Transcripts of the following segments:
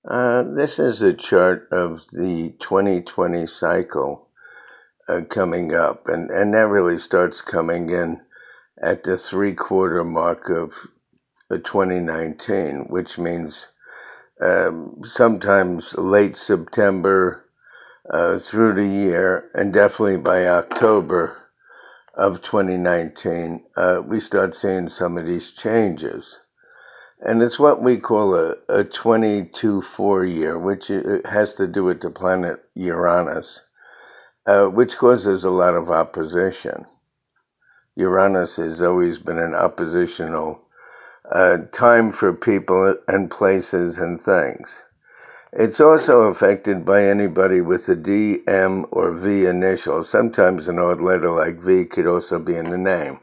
This is a chart of the 2020 cycle coming up, and that really starts coming in at the 3/4 mark of 2019, which means sometimes late September through the year, and definitely by October of 2019, we start seeing some of these changes. And it's what we call a 22-4 year, which has to do with the planet Uranus, which causes a lot of opposition. Uranus has always been an oppositional time for people and places and things. It's also affected by anybody with a D, M, or V initial. Sometimes an odd letter like V could also be in the name.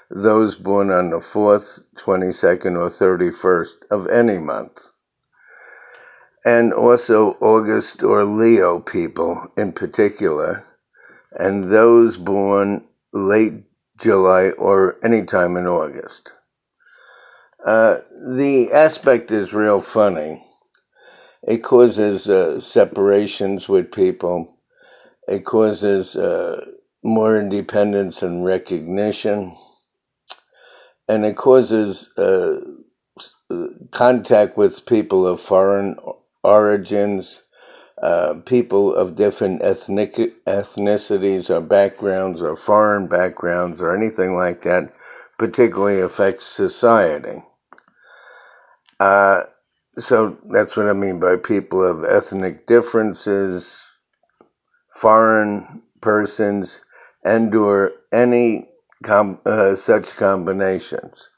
Those born on the 4th, 22nd, or 31st of any month. And also August or Leo people in particular, and those born late July or anytime in August. The aspect is real funny. It causes separations with people. It causes more independence and recognition. And it causes contact with people of foreign origins, people of different ethnicities or backgrounds or foreign backgrounds or anything like that, particularly affects society. So that's what I mean by people of ethnic differences, foreign persons, and or any such combinations.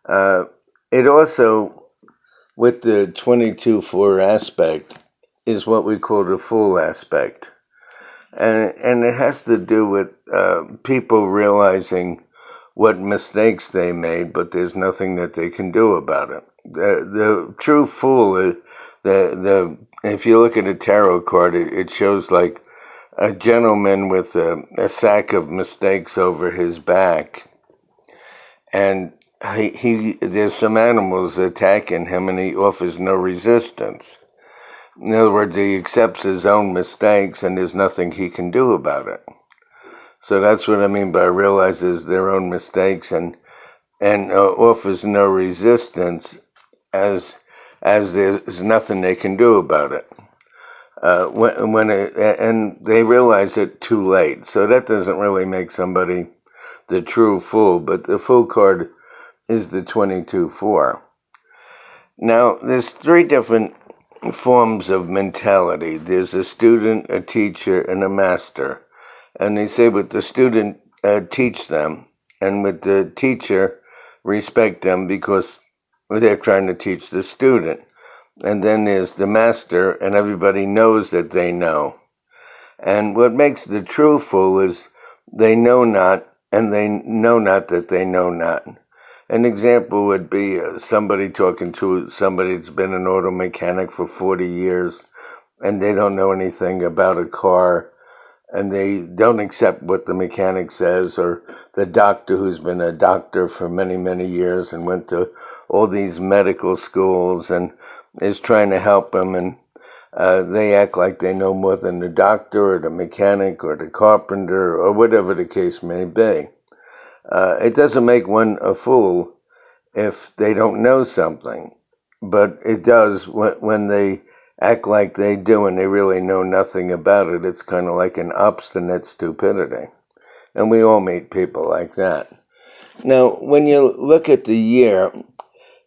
It also, with the 22-4 aspect, is what we call the Fool aspect. And it has to do with people realizing what mistakes they made, but there's nothing that they can do about it. The true fool is if you look at a tarot card, it shows like a gentleman with a sack of mistakes over his back, and he there's some animals attacking him, and he offers no resistance. In other words, he accepts his own mistakes, and there's nothing he can do about it. So that's what I mean by realizes their own mistakes and offers no resistance, as there's nothing they can do about it. And they realize it too late. So that doesn't really make somebody the true fool, but the Fool card is the 22-4. Now, there's 3 different forms of mentality. There's a student, a teacher, and a master. And they say with the student, teach them, and with the teacher, respect them because they're trying to teach the student. And then there's the master, and everybody knows that they know. And what makes the true fool is they know not, and they know not that they know not. An example would be somebody talking to somebody that's been an auto mechanic for 40 years, and they don't know anything about a car, and they don't accept what the mechanic says, or the doctor who's been a doctor for many, many years and went to all these medical schools and is trying to help them, and they act like they know more than the doctor or the mechanic or the carpenter or whatever the case may be. It doesn't make one a fool if they don't know something, but it does when they act like they do and they really know nothing about it. It's kind of like an obstinate stupidity. And we all meet people like that. Now, when you look at the year,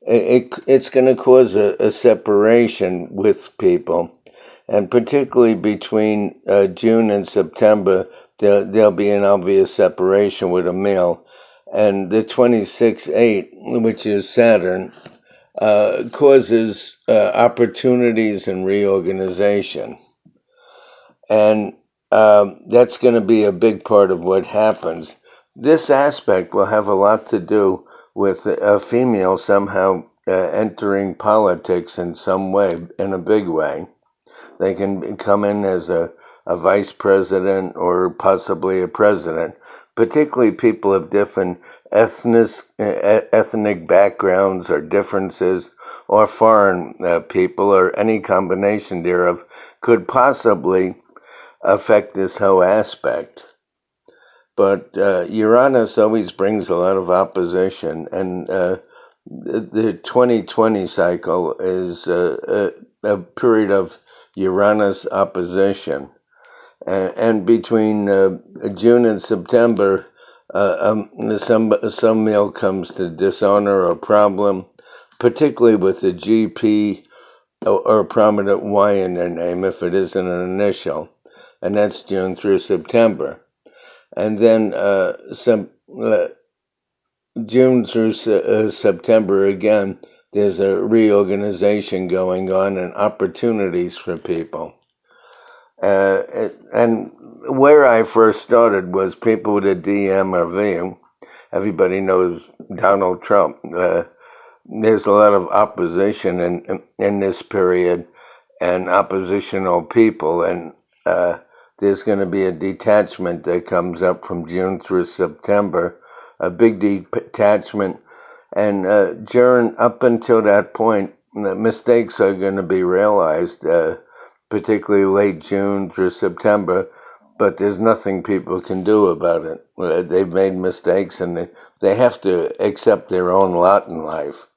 it's going to cause a separation with people. And particularly between June and September, there'll be an obvious separation with a male. And the 26-8, which is Saturn, causes opportunities and reorganization. And that's going to be a big part of what happens. This aspect will have a lot to do with a female somehow entering politics in some way, in a big way. They can come in as a vice president or possibly a president, particularly people of different ethnic backgrounds or differences, or foreign people, or any combination thereof, could possibly affect this whole aspect. But Uranus always brings a lot of opposition, and the 2020 cycle is a period of Uranus opposition. And between June and September, some male comes to dishonor or problem, particularly with a GP or a prominent Y in their name if it isn't an initial, and that's June through September. And then June through September again, there's a reorganization going on and opportunities for people. And where I first started was people with a DM or V. Everybody knows Donald Trump. There's a lot of opposition in this period and oppositional people, and there's going to be a detachment that comes up from June through September, a big detachment. And up until that point, the mistakes are going to be realized, particularly late June through September, but there's nothing people can do about it. They've made mistakes, and they have to accept their own lot in life.